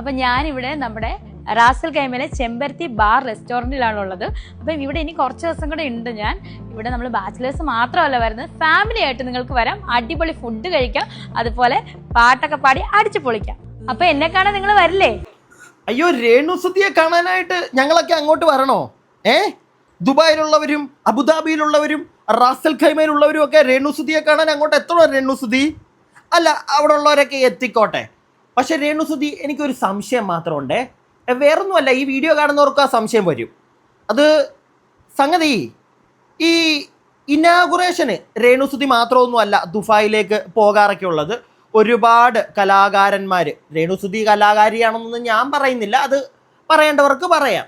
അപ്പം ഞാനിവിടെ നമ്മുടെ റാസൽ കൈമയിലെ ചെമ്പരത്തി ബാർ റെസ്റ്റോറൻറ്റിലാണുള്ളത്. അപ്പം ഇവിടെ ഇനി കുറച്ച് ദിവസം കൂടെ ഉണ്ട്. ഞാൻ ഇവിടെ നമ്മൾ ബാച്ചിലേഴ്സ് മാത്രമല്ല വരുന്നത്, ഫാമിലി ആയിട്ട് നിങ്ങൾക്ക് വരാം, അടിപൊളി ഫുഡ് കഴിക്കാം, അതുപോലെ പാട്ടൊക്കെ പാടി അടിച്ചു പൊളിക്കാം. അപ്പം എന്നെ കാണാൻ നിങ്ങൾ വരില്ലേ? അയ്യോ, രേണുസുതിയെ കാണാനായിട്ട് ഞങ്ങളൊക്കെ അങ്ങോട്ട് വരണോ? ദുബായിലുള്ളവരും അബുദാബിയിലുള്ളവരും റാസൽ ഖൈമയിലുള്ളവരും ഒക്കെ രേണുസുതിയെ കാണാൻ അങ്ങോട്ട് എത്തണോ? രേണുസുതി അല്ല, അവിടെ ഉള്ളവരൊക്കെ എത്തിക്കോട്ടെ. പക്ഷെ രേണുസുതി, എനിക്കൊരു സംശയം മാത്രമുണ്ട്. വേറൊന്നുമല്ല, ഈ വീഡിയോ കാണുന്നവർക്ക് ആ സംശയം വരും. അത് സംഗതി ഈ ഇനാഗുറേഷന് രേണുസുതി മാത്രമൊന്നുമല്ല ദുബായിലേക്ക് പോകാറൊക്കെ ഉള്ളത്. ഒരുപാട് കലാകാരന്മാർ, രേണുസുതി കലാകാരിയാണെന്നൊന്നും ഞാൻ പറയുന്നില്ല, അത് പറയേണ്ടവർക്ക് പറയാം.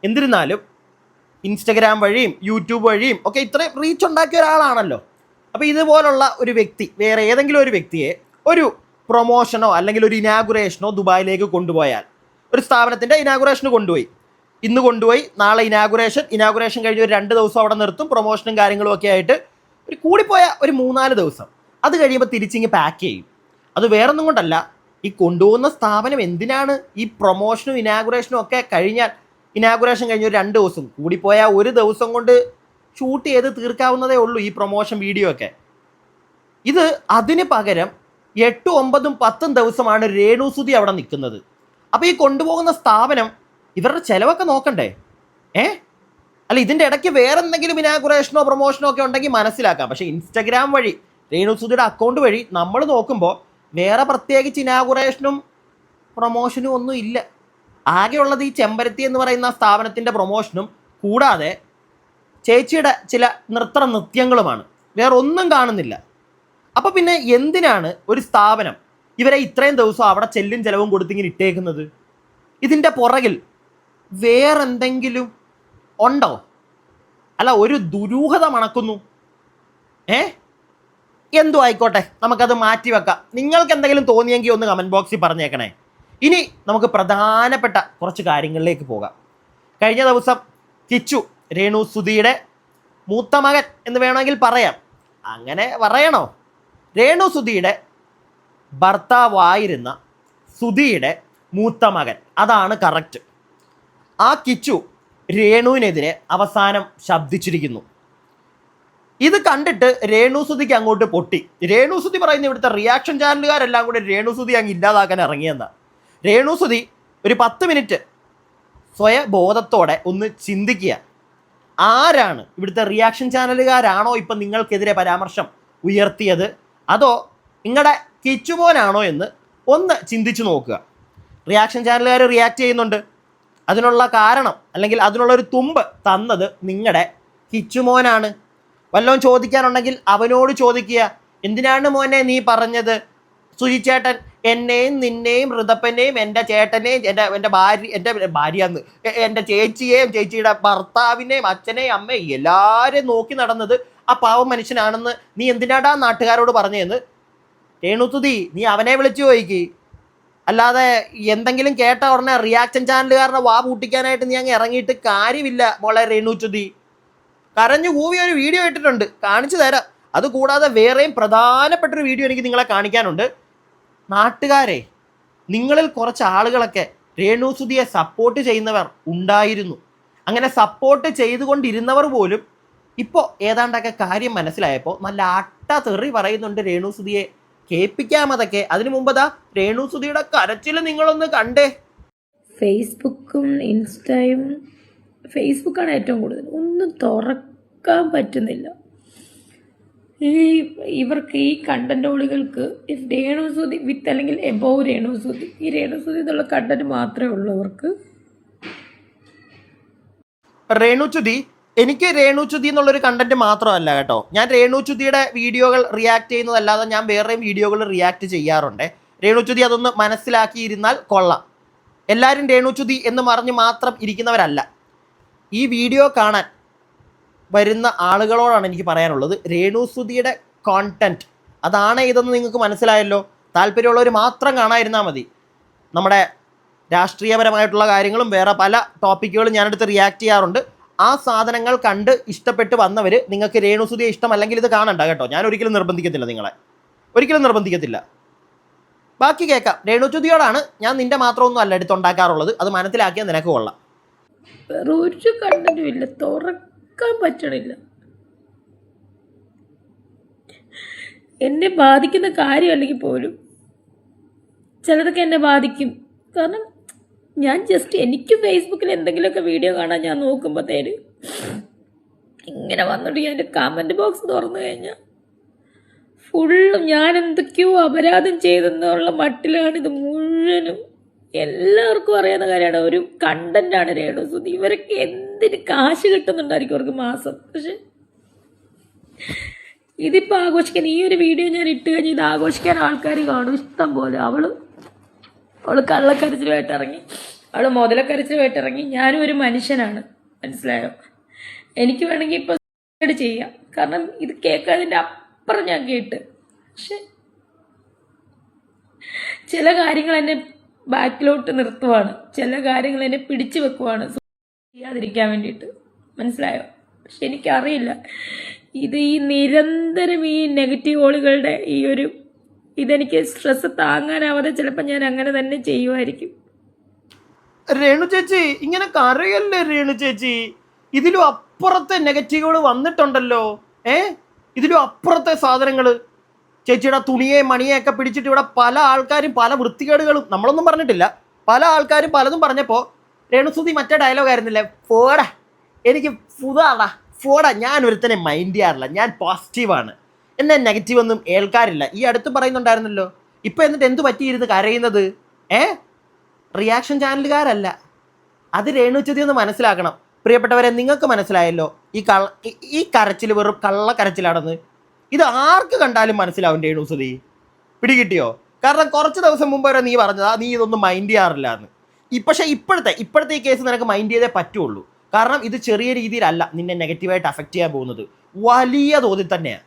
എന്നിരുന്നാലും ഇൻസ്റ്റഗ്രാം വഴിയും യൂട്യൂബ് വഴിയും ഒക്കെ ഇത്രയും റീച്ച് ഉണ്ടാക്കിയ ഒരാളാണല്ലോ. അപ്പോൾ ഇതുപോലുള്ള ഒരു വ്യക്തി, വേറെ ഏതെങ്കിലും ഒരു വ്യക്തിയെ ഒരു പ്രൊമോഷനോ അല്ലെങ്കിൽ ഒരു ഇനാഗുറേഷനോ ദുബായിലേക്ക് കൊണ്ടുപോയാൽ, ഒരു സ്ഥാപനത്തിൻ്റെ ഇനാഗുറേഷന് കൊണ്ടുപോയി, ഇന്ന് കൊണ്ടുപോയി, നാളെ ഇനാഗുറേഷൻ കഴിഞ്ഞ് ഒരു 2 ദിവസം അവിടെ നിർത്തും, പ്രൊമോഷനും കാര്യങ്ങളും ഒക്കെ ആയിട്ട് ഒരു കൂടിപ്പോയ ഒരു 3-4 ദിവസം, അത് കഴിയുമ്പോൾ തിരിച്ചിങ്ങ് പാക്ക് ചെയ്യും. അത് വേറൊന്നും കൊണ്ടല്ല, ഈ കൊണ്ടുപോകുന്ന സ്ഥാപനം എന്തിനാണ് ഈ പ്രൊമോഷനും ഇനാഗുറേഷനും ഒക്കെ കഴിഞ്ഞാൽ, ഇനാഗുറേഷൻ കഴിഞ്ഞ് ഒരു 2 ദിവസം, കൂടിപ്പോയാൽ 1 ദിവസം കൊണ്ട് ഷൂട്ട് ചെയ്ത് തീർക്കാവുന്നതേ ഉള്ളൂ ഈ പ്രൊമോഷൻ വീഡിയോ ഒക്കെ. ഇത് അതിന് പകരം 8, 9, 10 ദിവസമാണ് രേണുസുതി അവിടെ നിൽക്കുന്നത്. അപ്പോൾ ഈ കൊണ്ടുപോകുന്ന സ്ഥാപനം ഇവരുടെ ചിലവൊക്കെ നോക്കണ്ടേ? അല്ല, ഇതിൻ്റെ ഇടയ്ക്ക് വേറെ എന്തെങ്കിലും ഇനാഗുറേഷനോ പ്രൊമോഷനോ ഒക്കെ ഉണ്ടെങ്കിൽ മനസ്സിലാക്കാം. പക്ഷേ ഇൻസ്റ്റഗ്രാം വഴി രേണുസുതിയുടെ അക്കൗണ്ട് വഴി നമ്മൾ നോക്കുമ്പോൾ വേറെ പ്രത്യേകിച്ച് ഇനാഗുറേഷനും പ്രൊമോഷനും ഒന്നും ഇല്ല. ആകെയുള്ളത് ഈ ചെമ്പരത്തി എന്ന് പറയുന്ന സ്ഥാപനത്തിൻ്റെ പ്രൊമോഷനും കൂടാതെ ചേച്ചിയുടെ ചില നൃത്യങ്ങളുമാണ്, വേറെ ഒന്നും കാണുന്നില്ല. അപ്പോൾ പിന്നെ എന്തിനാണ് ഒരു സ്ഥാപനം ഇവരെ ഇത്രയും ദിവസം അവിടെ ചെല്ലും ചെലവും കൊടുത്തിങ്ങനെ ഇട്ടേക്കുന്നത്? ഇതിൻ്റെ പുറകിൽ വേറെന്തെങ്കിലും ഉണ്ടോ? അല്ല, ഒരു ദുരൂഹത മണക്കുന്നു. എന്തോ ആയിക്കോട്ടെ, നമുക്കത് മാറ്റി വെക്കാം. നിങ്ങൾക്ക് എന്തെങ്കിലും തോന്നിയെങ്കിൽ ഒന്ന് കമൻറ്റ് ബോക്സിൽ പറഞ്ഞേക്കണേ. ഇനി നമുക്ക് പ്രധാനപ്പെട്ട കുറച്ച് കാര്യങ്ങളിലേക്ക് പോകാം. കഴിഞ്ഞ ദിവസം കിച്ചു, രേണുസുതിയുടെ മൂത്ത മകൻ എന്ന് വേണമെങ്കിൽ പറയാം, അങ്ങനെ പറയണോ, രേണുസുതിയുടെ ഭർത്താവായിരുന്ന സുധിയുടെ മൂത്ത മകൻ, അതാണ് കറക്റ്റ്. ആ കിച്ചു രേണുവിനെതിരെ അവസാനം ശബ്ദിച്ചിരിക്കുന്നു. ഇത് കണ്ടിട്ട് രേണുസുതിക്ക് അങ്ങോട്ട് പൊട്ടി. രേണുസുതി പറയുന്ന ഇവിടുത്തെ റിയാക്ഷൻ ചാനലുകാരെല്ലാം കൂടെ രേണുസുതി അങ്ങ് ഇല്ലാതാക്കാൻ ഇറങ്ങിയെന്നാ. രേണുസുതി ഒരു 10 മിനിറ്റ് സ്വയബോധത്തോടെ ഒന്ന് ചിന്തിക്കുക. ആരാണ് ഇവിടുത്തെ റിയാക്ഷൻ ചാനലുകാരാണോ ഇപ്പം നിങ്ങൾക്കെതിരെ പരാമർശം ഉയർത്തിയത്, അതോ നിങ്ങളുടെ കിച്ചുമോനാണോ എന്ന് ഒന്ന് ചിന്തിച്ചു നോക്കുക. റിയാക്ഷൻ ചാനലുകാർ റിയാക്ട് ചെയ്യുന്നുണ്ട്, അതിനുള്ള കാരണം അല്ലെങ്കിൽ അതിനുള്ളൊരു തുമ്പ് തന്നത് നിങ്ങളുടെ കിച്ചുമോനാണ്. വല്ലതും ചോദിക്കാനുണ്ടെങ്കിൽ അവനോട് ചോദിക്കുക. എന്തിനാണ് മോനെ നീ പറഞ്ഞത്, സുജിച്ചേട്ടൻ എന്നെയും നിന്നെയും ഋതപ്പനെയും എൻ്റെ ചേട്ടനെയും എൻ്റെ ഭാര്യയെന്ന് എൻ്റെ ചേച്ചിയെയും ചേച്ചിയുടെ ഭർത്താവിനെയും അച്ഛനെയും അമ്മയും എല്ലാവരെയും നോക്കി നടന്നത് ആ പാവം മനുഷ്യനാണെന്ന് നീ എന്തിനാടാ നാട്ടുകാരോട് പറഞ്ഞതെന്ന് രേണുസുതി നീ അവനെ വിളിച്ചു ചോദിക്ക്. അല്ലാതെ എന്തെങ്കിലും കേട്ട ഉടനെ റിയാക്ഷൻ ചാനലുകാരനെ വാ പൂട്ടിക്കാനായിട്ട് നീ അങ്ങ് ഇറങ്ങിയിട്ട് കാര്യമില്ല മോളെ രേണുസുതി. കരഞ്ഞു കൂവി ഒരു വീഡിയോ ഇട്ടിട്ടുണ്ട്, കാണിച്ചു തരാം. അതുകൂടാതെ വേറെയും പ്രധാനപ്പെട്ടൊരു വീഡിയോ എനിക്ക് നിങ്ങളെ കാണിക്കാനുണ്ട്. നാട്ടുകാരെ, നിങ്ങളിൽ കുറച്ച് ആളുകളൊക്കെ രേണുസുതിയെ സപ്പോർട്ട് ചെയ്യുന്നവർ ഉണ്ടായിരുന്നു. അങ്ങനെ സപ്പോർട്ട് ചെയ്തുകൊണ്ടിരുന്നവർ പോലും ഇപ്പോൾ ഏതാണ്ടൊക്കെ കാര്യം മനസ്സിലായപ്പോൾ നല്ല തെറി പറയുന്നുണ്ട് രേണുസുതിയെ. കേൾപ്പിക്കാമതൊക്കെ. അതിനു മുമ്പതാ രേണുസുതിയുടെ കരച്ചിൽ നിങ്ങളൊന്ന് കണ്ടേ. ഫേസ്ബുക്കും ഇൻസ്റ്റയും, ഫേസ്ബുക്കാണ് ഏറ്റവും കൂടുതൽ, ഒന്നും തുറക്കാൻ പറ്റുന്നില്ല. ഇവർക്ക് ഈ കണ്ടന്റോളികൾക്ക് രേണുസുതി വിത്ത് അല്ലെങ്കിൽ എബോവ് രേണുസുതി, ഈ രേണുസുതി എന്നുള്ള കണ്ടന്റ് മാത്രമേ ഉള്ളൂ അവർക്ക്. രേണുസുതി, എനിക്ക് രേണുസുതി എന്നുള്ളൊരു കണ്ടന്റ് മാത്രമല്ല കേട്ടോ. ഞാൻ രേണുസുതിയുടെ വീഡിയോകൾ റിയാക്ട് ചെയ്യുന്നതല്ലാതെ ഞാൻ വേറെയും വീഡിയോകൾ റിയാക്ട് ചെയ്യാറുണ്ട്. രേണുസുതി അതൊന്ന് മനസ്സിലാക്കിയിരുന്നാൽ കൊള്ളാം. എല്ലാവരും രേണുസുതി എന്ന് പറഞ്ഞ് മാത്രം ഇരിക്കുന്നവരല്ല. ഈ വീഡിയോ കാണാൻ വരുന്ന ആളുകളോടാണ് എനിക്ക് പറയാനുള്ളത്, രേണുസുതിയുടെ കോണ്ടന്റ് അതാണ് ഇതെന്ന് നിങ്ങൾക്ക് മനസ്സിലായല്ലോ. താല്പര്യമുള്ളവർ മാത്രം കാണാതിരുന്നാൽ മതി. നമ്മുടെ രാഷ്ട്രീയപരമായിട്ടുള്ള കാര്യങ്ങളും വേറെ പല ടോപ്പിക്കുകളും ഞാനെടുത്ത് റിയാക്ട് ചെയ്യാറുണ്ട്. ആ സാധനങ്ങൾ കണ്ട് ഇഷ്ടപ്പെട്ട് വന്നവർ, നിങ്ങൾക്ക് രേണുസുതിയെ ഇഷ്ടമല്ലെങ്കിൽ ഇത് കാണണ്ട കേട്ടോ. ഞാൻ ഒരിക്കലും നിർബന്ധിക്കത്തില്ല, നിങ്ങളെ ഒരിക്കലും നിർബന്ധിക്കത്തില്ല. ബാക്കി കേൾക്കാം. രേണുസുതിയോടാണ് ഞാൻ നിന്റെ മാത്രമൊന്നും അല്ല എടുത്തുണ്ടാക്കാറുള്ളത്, അത് മനസ്സിലാക്കിയാൽ നിനക്ക് കൊള്ളാം. വേറെ ഒരു കണ്ടന്റും ഇല്ല, തുറക്കാൻ പറ്റണില്ല. എന്നെ ബാധിക്കുന്ന കാര്യമല്ലെങ്കിൽ പോലും ചിലതൊക്കെ എന്നെ ബാധിക്കും. കാരണം ഞാൻ ജസ്റ്റ് എനിക്ക് ഫേസ്ബുക്കിൽ എന്തെങ്കിലുമൊക്കെ വീഡിയോ കാണാൻ ഞാൻ നോക്കുമ്പോഴത്തേന് ഇങ്ങനെ വന്നിട്ട് ഞാൻ എൻ്റെ കമൻറ്റ് ബോക്സ് തുറന്നു കഴിഞ്ഞാൽ ഫുള്ളും ഞാൻ എന്തൊക്കെയോ അപരാധം ചെയ്തെന്നുള്ള മട്ടിലാണ് ഇത് മുഴുവനും. എല്ലാവർക്കും അറിയാവുന്ന കാര്യമാണ്, ഒരു കണ്ടന്റാണ് രേണുസുതി. ഇവരൊക്കെ എന്തിന് കാശ് കിട്ടുന്നുണ്ടായിരിക്കും അവർക്ക് മാസം. പക്ഷെ ഇതിപ്പോൾ ആഘോഷിക്കാൻ ഈ ഒരു വീഡിയോ ഞാൻ ഇട്ട് കഴിഞ്ഞ് ഇത് ആഘോഷിക്കാൻ ആൾക്കാർ കാണും ഇഷ്ടം പോലെ. അവള് കള്ളക്കരച്ചിലുമായിട്ട് ഇറങ്ങി, അവൾ മുതലക്കരച്ചിലുമായിട്ട് ഇറങ്ങി. ഞാനും ഒരു മനുഷ്യനാണ്, മനസ്സിലായോ? എനിക്ക് വേണമെങ്കിൽ ഇപ്പോൾ ചെയ്യാം, കാരണം ഇത് കേൾക്കാതിൻ്റെ അപ്പുറം ഞാൻ കേട്ട്. പക്ഷെ ചില കാര്യങ്ങൾ എന്നെ ബാക്കിലോട്ട് നിർത്തുവാണ്, ചില കാര്യങ്ങൾ എന്നെ പിടിച്ചു വെക്കുവാണ് ചെയ്യാതിരിക്കാൻ വേണ്ടിയിട്ട്, മനസ്സിലായോ? പക്ഷെ എനിക്കറിയില്ല, ഇത് ഈ നിരന്തരം ഈ നെഗറ്റീവ് ഓളുകളുടെ ഈ ഒരു ഇതെനിക്ക് സ്ട്രെസ് താങ്ങാനാവാതെ ചിലപ്പോൾ ഞാൻ അങ്ങനെ തന്നെ ചെയ്യുമായിരിക്കും. രേണു ചേച്ചി ഇങ്ങനെ കരയല്ലേ രേണു ചേച്ചി, ഇതിലും അപ്പുറത്തെ നെഗറ്റീവുകൾ വന്നിട്ടുണ്ടല്ലോ. ഇതിലും അപ്പുറത്തെ സാധനങ്ങൾ. ചേച്ചിയുടെ തുണിയെ മണിയെയൊക്കെ പിടിച്ചിട്ട് ഇവിടെ പല ആൾക്കാരും പല വൃത്തികേടുകളും, നമ്മളൊന്നും പറഞ്ഞിട്ടില്ല, പല ആൾക്കാരും പലതും പറഞ്ഞപ്പോൾ രേണുസുതി മറ്റേ ഡയലോഗ് ആയിരുന്നില്ലേ, ഫോടാ എനിക്ക് ഫുതാടാ ഫോടാ, ഞാൻ ഒരുത്തനെ മൈൻഡ് ചെയ്യാറില്ല, ഞാൻ പോസിറ്റീവാണ്, എന്നെ നെഗറ്റീവ് ഒന്നും ഏൽക്കാറില്ല. ഈ അടുത്ത് പറയുന്നുണ്ടായിരുന്നല്ലോ. ഇപ്പം എന്നിട്ട് എന്ത് പറ്റിയിരുന്ന് കരയുന്നത്? റിയാക്ഷൻ ചാനലുകാരല്ല, അത് രേണുസുതി ഒന്ന് മനസ്സിലാക്കണം. പ്രിയപ്പെട്ടവരെ, നിങ്ങൾക്ക് മനസ്സിലായല്ലോ ഈ കരച്ചിൽ വെറും കള്ളക്കരച്ചിലാണെന്ന്. ഇത് ആർക്ക് കണ്ടാലും മനസ്സിലാവും രേണുസുതി. പിടികിട്ടിയോ? കാരണം കുറച്ച് ദിവസം മുമ്പ് വരെ നീ പറഞ്ഞതാ നീ ഇതൊന്നും മൈൻഡ് ചെയ്യാറില്ല എന്ന്. പക്ഷേ ഇപ്പോഴത്തെ ഈ കേസ് നിനക്ക് മൈൻഡ് ചെയ്തേ പറ്റുള്ളൂ. കാരണം ഇത് ചെറിയ രീതിയിലല്ല നിന്നെ നെഗറ്റീവായിട്ട് അഫക്റ്റ് ചെയ്യാൻ പോകുന്നത്, വലിയ തോതിൽ തന്നെയാണ്.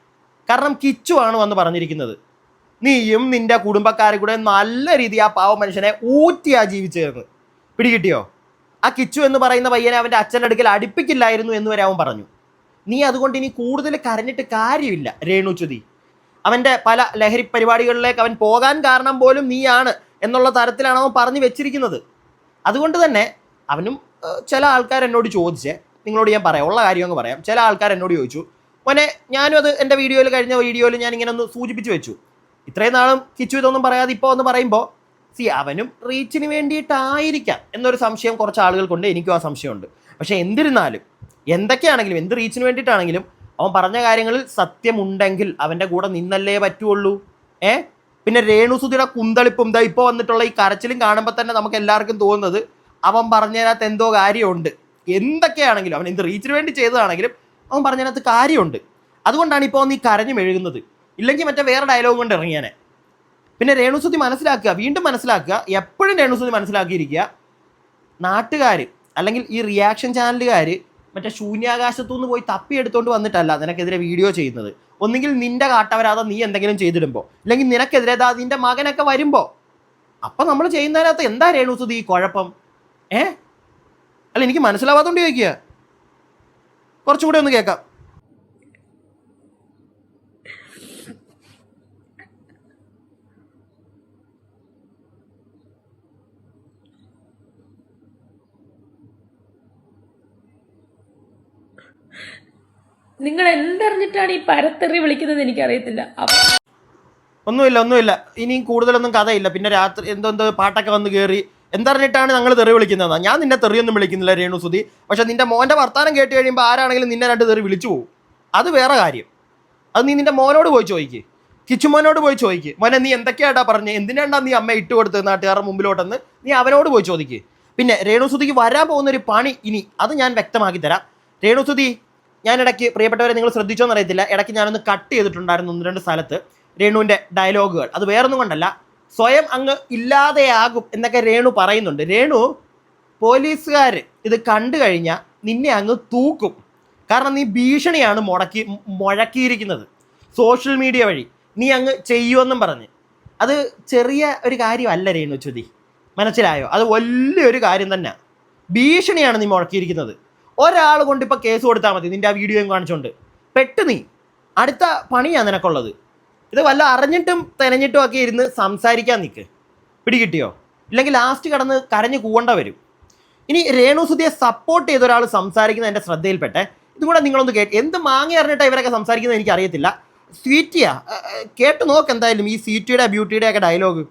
കാരണം കിച്ചു ആണ് വന്ന് പറഞ്ഞിരിക്കുന്നത്, നീയും നിന്റെ കുടുംബക്കാരും കൂടെ നല്ല രീതിയിൽ ആ പാവ മനുഷ്യനെ ഊറ്റിയാ ജീവിച്ചേർന്ന്. പിടികിട്ടിയോ? ആ കിച്ചു എന്ന് പറയുന്ന പയ്യനെ അവൻ്റെ അച്ഛൻ്റെ അടുക്കൽ അടുപ്പിക്കില്ലായിരുന്നു എന്ന് വരെ അവൻ പറഞ്ഞു. നീ അതുകൊണ്ട് ഇനി കൂടുതൽ കരഞ്ഞിട്ട് കാര്യമില്ല രേണുസുതി. അവൻ്റെ പല ലഹരി പരിപാടികളിലേക്ക് അവൻ പോകാൻ കാരണം പോലും നീയാണ് എന്നുള്ള തരത്തിലാണ് അവൻ പറഞ്ഞു വെച്ചിരിക്കുന്നത്. അതുകൊണ്ട് തന്നെ അവനും ചില ആൾക്കാർ എന്നോട് ചോദിച്ചേ, നിങ്ങളോട് ഞാൻ പറയാം, ഉള്ള കാര്യം അങ്ങ് പറയാം. ചില ആൾക്കാർ എന്നോട് ചോദിച്ചു, മോനെ ഞാനും അത് എൻ്റെ കഴിഞ്ഞ വീഡിയോയിൽ ഞാൻ ഇങ്ങനെ ഒന്ന് സൂചിപ്പിച്ച് വെച്ചു, ഇത്രയും നാളും കിച്ചു ഇതൊന്നും പറയാതെ ഇപ്പോൾ ഒന്ന് പറയുമ്പോൾ അവനും റീച്ചിന് വേണ്ടിയിട്ടായിരിക്കാം എന്നൊരു സംശയം കുറച്ച് ആളുകൾക്കുണ്ട്, എനിക്കും ആ സംശയമുണ്ട്. പക്ഷേ എന്തിരുന്നാലും എന്തൊക്കെയാണെങ്കിലും എന്ത് റീച്ചിന് വേണ്ടിയിട്ടാണെങ്കിലും അവൻ പറഞ്ഞ കാര്യങ്ങളിൽ സത്യമുണ്ടെങ്കിൽ അവൻ്റെ കൂടെ നിന്നല്ലേ പറ്റുള്ളൂ. പിന്നെ രേണുസുതിയുടെ കുന്തളിപ്പും ഇപ്പോൾ വന്നിട്ടുള്ള ഈ കരച്ചിലും കാണുമ്പോൾ തന്നെ നമുക്ക് എല്ലാവർക്കും തോന്നുന്നത് അവൻ പറഞ്ഞതിനകത്ത് എന്തോ കാര്യമുണ്ട്. എന്തൊക്കെയാണെങ്കിലും അവൻ എന്ത് റീച്ചിന് വേണ്ടി ചെയ്തതാണെങ്കിലും അവൻ പറഞ്ഞതിനകത്ത് കാര്യമുണ്ട്. അതുകൊണ്ടാണ് ഇപ്പോൾ നീ കരഞ്ഞു മെഴുകുന്നത്. ഇല്ലെങ്കിൽ മറ്റേ വേറെ ഡയലോഗ് കൊണ്ട് ഇറങ്ങിയാനെ. പിന്നെ രേണുസുതി മനസ്സിലാക്കുക, വീണ്ടും മനസ്സിലാക്കുക, എപ്പോഴും രേണുസുതി മനസ്സിലാക്കിയിരിക്കുക, നാട്ടുകാർ അല്ലെങ്കിൽ ഈ റിയാക്ഷൻ ചാനലുകാർ മറ്റേ ശൂന്യാകാശത്തു നിന്ന് പോയി തപ്പിയെടുത്തോണ്ട് വന്നിട്ടല്ല നിനക്കെതിരെ വീഡിയോ ചെയ്യുന്നത്. ഒന്നുകിൽ നിന്റെ കാട്ടവരാതെ നീ എന്തെങ്കിലും ചെയ്തിടുമ്പോൾ, അല്ലെങ്കിൽ നിനക്കെതിരെ നിന്റെ മകനൊക്കെ വരുമ്പോൾ, അപ്പം നമ്മൾ ചെയ്യുന്നതിനകത്ത് എന്താ രേണുസുതി ഈ കുഴപ്പം? അല്ല, എനിക്ക് മനസ്സിലാവാത്തോണ്ട് ചോദിക്കുക. കുറച്ചുകൂടെ ഒന്ന് കേൾക്കാം. നിങ്ങൾ എന്തറിഞ്ഞിട്ടാണ് ഈ പരത്തെറി വിളിക്കുന്നത് എനിക്കറിയത്തില്ല. ഒന്നുമില്ല, ഇനിയും കൂടുതലൊന്നും കഥയില്ല. പിന്നെ രാത്രി എന്തോ പാട്ടൊക്കെ വന്ന് കയറി എന്തറിഞ്ഞിട്ടാണ് ഞങ്ങൾ തെറി വിളിക്കുന്നതെന്നാണ്. ഞാൻ നിന്നെ തെറിയൊന്നും വിളിക്കുന്നില്ല രേണുസുതി. പക്ഷെ നിന്റെ മോൻ്റെ വർത്താനം കേട്ട് കഴിയുമ്പോൾ ആരാണെങ്കിലും നിന്നെ 2 തെറി വിളിച്ചു പോകും. അത് വേറെ കാര്യം. അത് നീ നിന്റെ മോനോട് പോയി ചോദിക്ക്, കിച്ചുമോനോട് പോയി ചോദിക്ക്, മോനെ നീ എന്തൊക്കെയായിട്ടാ പറഞ്ഞത്, എന്തിനാണ്ടാ നീ അമ്മ ഇട്ട് കൊടുത്തത് നാട്ടുകാരുടെ മുമ്പിലോട്ടെന്ന് നീ അവനോട് പോയി ചോദിക്ക്. പിന്നെ രേണുസുതിക്ക് വരാൻ പോകുന്നൊരു പണി ഇനി അത് ഞാൻ വ്യക്തമാക്കി തരാം. രേണുസുതി, ഞാൻ ഇടയ്ക്ക്, പ്രിയപ്പെട്ടവരെ നിങ്ങൾ ശ്രദ്ധിച്ചോന്ന് അറിയത്തില്ല, ഇടയ്ക്ക് ഞാനൊന്ന് കട്ട് ചെയ്തിട്ടുണ്ടായിരുന്നു 1-2 സ്ഥലത്ത് രേണുവിൻ്റെ ഡയലോഗുകൾ. അത് വേറൊന്നും കൊണ്ടല്ല, സ്വയം അങ്ങ് ഇല്ലാതെയാകും എന്നൊക്കെ രേണു പറയുന്നുണ്ട്. രേണു, പോലീസുകാർ ഇത് കണ്ടു കഴിഞ്ഞാൽ നിന്നെ അങ്ങ് തൂക്കും. കാരണം നീ ഭീഷണിയാണ് മുഴക്കിയിരിക്കുന്നത് സോഷ്യൽ മീഡിയ വഴി, നീ അങ്ങ് ചെയ്യുമെന്നും പറഞ്ഞ്. അത് ചെറിയ ഒരു കാര്യമല്ല രേണുസുതി, മനസ്സിലായോ? അത് വലിയൊരു കാര്യം തന്നെ. ഭീഷണിയാണ് നീ മുഴക്കിയിരിക്കുന്നത്. ഒരാൾ കൊണ്ട് ഇപ്പോൾ കേസ് കൊടുത്താൽ മതി, നിൻ്റെ ആ വീഡിയോയും കാണിച്ചുകൊണ്ട് പെട്ട് നീ അടുത്ത പണിയാണ് നിനക്കുള്ളത്. ഇത് വല്ല അറിഞ്ഞിട്ടും തെനഞ്ഞിട്ടും ഒക്കെ ഇരുന്ന് സംസാരിക്കാൻ നിൽക്ക്. പിടികിട്ടിയോ? ഇല്ലെങ്കിൽ ലാസ്റ്റ് കടന്ന് കരഞ്ഞു കൂവേണ്ട വരും. ഇനി രേണുസുതിയെ സപ്പോർട്ട് ചെയ്ത ഒരാൾ സംസാരിക്കുന്നത് എൻ്റെ ശ്രദ്ധയിൽപ്പെട്ടെ. ഇതും കൂടെ നിങ്ങളൊന്ന് എന്ത് മാങ്ങ അറിഞ്ഞിട്ടാണ് ഇവരൊക്കെ സംസാരിക്കുന്നത് എനിക്ക് അറിയത്തില്ല. സ്വീറ്റിയാ, കേട്ട് നോക്ക് എന്തായാലും ഈ സ്വീറ്റിയുടെ ബ്യൂട്ടിയുടെ ഒക്കെ ഡയലോഗ്.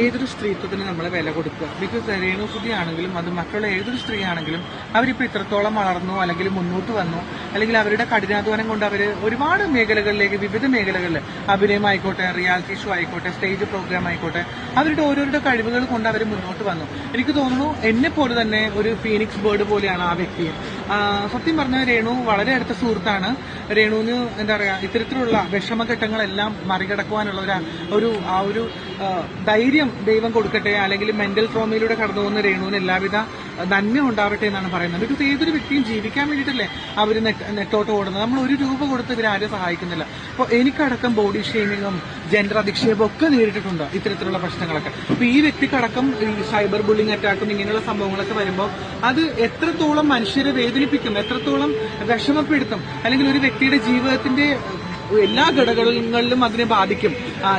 ഏതൊരു സ്ത്രീത്വത്തിന് നമ്മൾ വില കൊടുക്കുക. ബിക്കോസ് രേണുസുതി ആണെങ്കിലും അത് മറ്റുള്ള ഏതൊരു സ്ത്രീ ആണെങ്കിലും അവരിപ്പോൾ ഇത്രത്തോളം വളർന്നു, അല്ലെങ്കിൽ മുന്നോട്ട് വന്നു, അല്ലെങ്കിൽ അവരുടെ കഠിനാധ്വാനം കൊണ്ട് അവർ ഒരുപാട് മേഖലകളിലേക്ക്, വിവിധ മേഖലകളിൽ അഭിനയം ആയിക്കോട്ടെ, റിയാലിറ്റി ഷോ ആയിക്കോട്ടെ, സ്റ്റേജ് പ്രോഗ്രാം ആയിക്കോട്ടെ, അവരുടെ ഓരോരുടെ കഴിവുകൾ കൊണ്ട് അവർ മുന്നോട്ട് വന്നു. എനിക്ക് തോന്നുന്നു എന്നെ പോലെ തന്നെ ഒരു ഫീനിക്സ് ബേർഡ് പോലെയാണ് ആ വ്യക്തി. സത്യം പറഞ്ഞാൽ രേണു വളരെ അടുത്ത സുഹൃത്താണ്. രേണുവിന് എന്താ പറയുക, ഇത്തരത്തിലുള്ള വിഷമഘട്ടങ്ങളെല്ലാം മറികടക്കുവാനുള്ള ഒരു ധൈര്യം ദൈവം കൊടുക്കട്ടെ, അല്ലെങ്കിൽ മെന്റൽ ട്രോമയിലൂടെ കടന്നു പോകുന്ന രേണുവിന് എല്ലാവിധ നന്മ ഉണ്ടാവട്ടെ എന്നാണ് പറയുന്നത്. ബിക്കോസ് ഏതൊരു വ്യക്തിയും ജീവിക്കാൻ വേണ്ടിയിട്ടല്ലേ അവർ നെട്ടോട്ട് ഓടുന്നത്. നമ്മൾ ഒരു രൂപ കൊടുത്ത് ഇവരാരും സഹായിക്കുന്നില്ല. അപ്പോൾ എനിക്കടക്കം ബോഡി ഷെയ്മിങ്ങും ജെൻഡർ അധിക്ഷേപം ഒക്കെ നേരിട്ടിട്ടുണ്ട് ഇത്തരത്തിലുള്ള പ്രശ്നങ്ങളൊക്കെ. അപ്പോൾ ഈ വ്യക്തിക്കടക്കം ഈ സൈബർ ബുള്ളിങ് അറ്റാക്കും ഇങ്ങനെയുള്ള സംഭവങ്ങളൊക്കെ വരുമ്പോൾ അത് എത്രത്തോളം മനുഷ്യരെ വേദനിപ്പിക്കും, എത്രത്തോളം വിഷമപ്പെടുത്തും, അല്ലെങ്കിൽ ഒരു വ്യക്തിയുടെ ജീവിതത്തിന്റെ എല്ലാ ഘടകങ്ങളിലും അതിനെ ബാധിക്കും.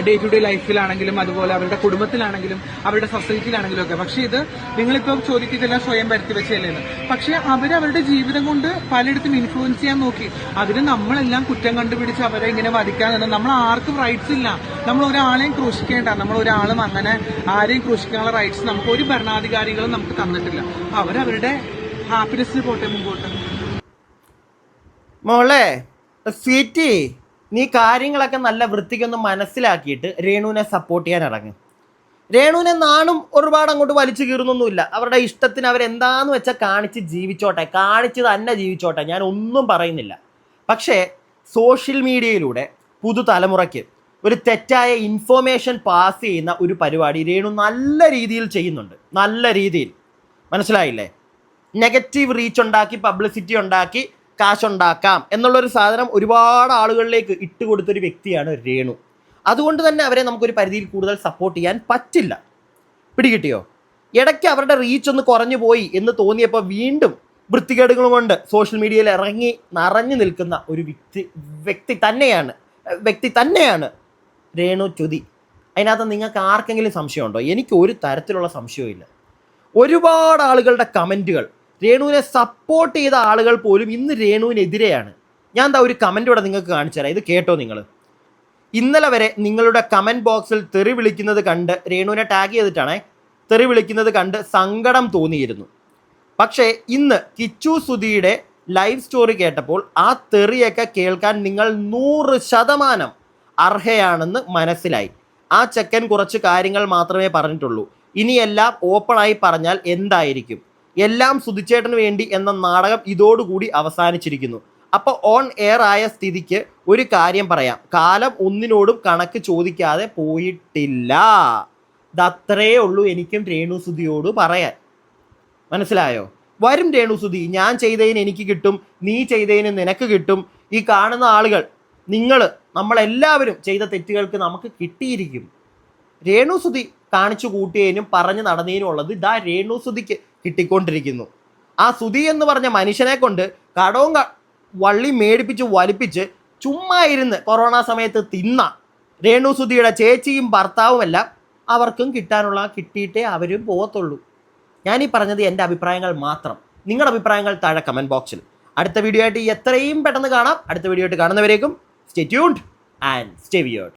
ഡേ ടു ഡേ ലൈഫിലാണെങ്കിലും, അതുപോലെ അവരുടെ കുടുംബത്തിലാണെങ്കിലും, അവരുടെ സൊസൈറ്റിയിലാണെങ്കിലും ഒക്കെ. പക്ഷെ ഇത് നിങ്ങളിപ്പോൾ ചോദിക്കുന്നതെല്ലാം സ്വയം വരുത്തി വെച്ചല്ലേന്ന്. പക്ഷെ അവരവരുടെ ജീവിതം കൊണ്ട് പലയിടത്തും ഇൻഫ്ലുവൻസ് ചെയ്യാൻ നോക്കി. അതിന് നമ്മളെല്ലാം കുറ്റം കണ്ടുപിടിച്ച് അവരെ ഇങ്ങനെ വധിക്കാൻ നിന്ന് നമ്മൾ ആർക്കും റൈറ്റ്സ് ഇല്ല. നമ്മൾ ഒരാളെയും ക്രൂശിക്കേണ്ട, നമ്മൾ ഒരാളും അങ്ങനെ ആരെയും ക്രൂശിക്കാനുള്ള റൈറ്റ്സ് നമുക്ക് ഒരു ഭരണാധികാരികളും നമുക്ക് തന്നിട്ടില്ല. അവരവരുടെ ഹാപ്പിനെസ്സിന് പോട്ടെ മുമ്പോട്ട്. മോളെ സ്വീറ്റി, നീ കാര്യങ്ങളൊക്കെ നല്ല വൃത്തിക്കൊന്ന് മനസ്സിലാക്കിയിട്ട് രേണുവിനെ സപ്പോർട്ട് ചെയ്യാൻ ഇറങ്ങും. രേണുവിനെ നാണും ഒരുപാട് അങ്ങോട്ട് വലിച്ചു കീറുന്നൊന്നുമില്ല. അവരുടെ ഇഷ്ടത്തിന് അവരെന്താന്ന് വെച്ചാൽ കാണിച്ച് ജീവിച്ചോട്ടെ, കാണിച്ച് തന്നെ ജീവിച്ചോട്ടെ, ഞാൻ ഒന്നും പറയുന്നില്ല. പക്ഷേ സോഷ്യൽ മീഡിയയിലൂടെ പുതുതലമുറയ്ക്ക് ഒരു തെറ്റായ ഇൻഫോർമേഷൻ പാസ് ചെയ്യുന്ന ഒരു പരിപാടി രേണു നല്ല രീതിയിൽ ചെയ്യുന്നുണ്ട്. നല്ല രീതിയിൽ, മനസ്സിലായില്ലേ? നെഗറ്റീവ് റീച്ച് ഉണ്ടാക്കി, പബ്ലിസിറ്റി ഉണ്ടാക്കി കാശുണ്ടാക്കാം എന്നുള്ളൊരു സാധനം ഒരുപാട് ആളുകളിലേക്ക് ഇട്ടുകൊടുത്തൊരു വ്യക്തിയാണ് രേണു. അതുകൊണ്ട് തന്നെ അവരെ നമുക്കൊരു പരിധിയിൽ കൂടുതൽ സപ്പോർട്ട് ചെയ്യാൻ പറ്റില്ല. പിടികിട്ടിയോ? ഇടയ്ക്ക് അവരുടെ റീച്ച് ഒന്ന് കുറഞ്ഞു പോയി എന്ന് തോന്നിയപ്പോൾ വീണ്ടും വൃത്തികേടുകളും കൊണ്ട് സോഷ്യൽ മീഡിയയിൽ ഇറങ്ങി നിറഞ്ഞു നിൽക്കുന്ന ഒരു വ്യക്തി തന്നെയാണ് രേണു ചുതി. അതിനകത്ത് നിങ്ങൾക്ക് ആർക്കെങ്കിലും സംശയമുണ്ടോ? എനിക്ക് ഒരു തരത്തിലുള്ള സംശയവും ഇല്ല. ഒരുപാട് ആളുകളുടെ കമൻറ്റുകൾ, രേണുവിനെ സപ്പോർട്ട് ചെയ്ത ആളുകൾ പോലും ഇന്ന് രേണുവിനെതിരെയാണ്. ഞാൻ എന്താ ഒരു കമൻറ്റ് ഇവിടെ നിങ്ങൾക്ക് കാണിച്ചു തരാം, ഇത് കേട്ടോ നിങ്ങൾ. ഇന്നലെ വരെ നിങ്ങളുടെ കമൻറ്റ് ബോക്സിൽ തെറി വിളിക്കുന്നത് കണ്ട്, രേണുവിനെ ടാഗ് ചെയ്തിട്ടാണേ, തെറി വിളിക്കുന്നത് കണ്ട് സങ്കടം തോന്നിയിരുന്നു. പക്ഷേ ഇന്ന് കിച്ചു സുധിയുടെ ലൈവ് സ്റ്റോറി കേട്ടപ്പോൾ ആ തെറിയൊക്കെ കേൾക്കാൻ നിങ്ങൾ 100% അർഹയാണെന്ന് മനസ്സിലായി. ആ ചെക്കൻ കുറച്ച് കാര്യങ്ങൾ മാത്രമേ പറഞ്ഞിട്ടുള്ളൂ. ഇനിയെല്ലാം ഓപ്പണായി പറഞ്ഞാൽ എന്തായിരിക്കും? എല്ലാം സുധിച്ചേട്ടന് വേണ്ടി എന്ന നാടകം ഇതോടുകൂടി അവസാനിച്ചിരിക്കുന്നു. അപ്പോൾ ഓൺ എയർ ആയ സ്ഥിതിക്ക് ഒരു കാര്യം പറയാം, കാലം ഒന്നിനോടും കണക്ക് ചോദിക്കാതെ പോയിട്ടില്ല. ഇതത്രേ ഉള്ളൂ എനിക്കും രേണുസുധിയോട് പറയാൻ. മനസ്സിലായോ? വരും രേണുസുധി, ഞാൻ ചെയ്തതിന് എനിക്ക് കിട്ടും, നീ ചെയ്തതിന് നിനക്ക് കിട്ടും. ഈ കാണുന്ന ആളുകൾ, നമ്മളെല്ലാവരും ചെയ്ത തെറ്റുകൾക്ക് നമുക്ക് കിട്ടിയിരിക്കും. രേണുസുധി കാണിച്ചു കൂട്ടിയതിനും പറഞ്ഞു നടന്നതിനും ഉള്ളത് ഇതാ രേണുസുധിക്ക് കിട്ടിക്കൊണ്ടിരിക്കുന്നു. ആ സുധി എന്ന് പറഞ്ഞ മനുഷ്യനെ കൊണ്ട് കടവും വള്ളി മേടിപ്പിച്ച് വലിപ്പിച്ച് ചുമ്മാ ഇരുന്ന് കൊറോണ സമയത്ത് തിന്ന രേണുസുധിയുടെ ചേച്ചിയും ഭർത്താവുമെല്ലാം അവർക്കും കിട്ടിയിട്ടേ അവരും പോകത്തുള്ളൂ. ഞാനീ പറഞ്ഞത് എൻ്റെ അഭിപ്രായങ്ങൾ മാത്രം. നിങ്ങളുടെ അഭിപ്രായങ്ങൾ താഴെ കമൻറ്റ് ബോക്സിൽ. അടുത്ത വീഡിയോ ആയിട്ട് എത്രയും പെട്ടെന്ന് കാണാം. അടുത്ത വീഡിയോ ആയിട്ട് കാണുന്നവരേക്കും stay tuned and stay weird.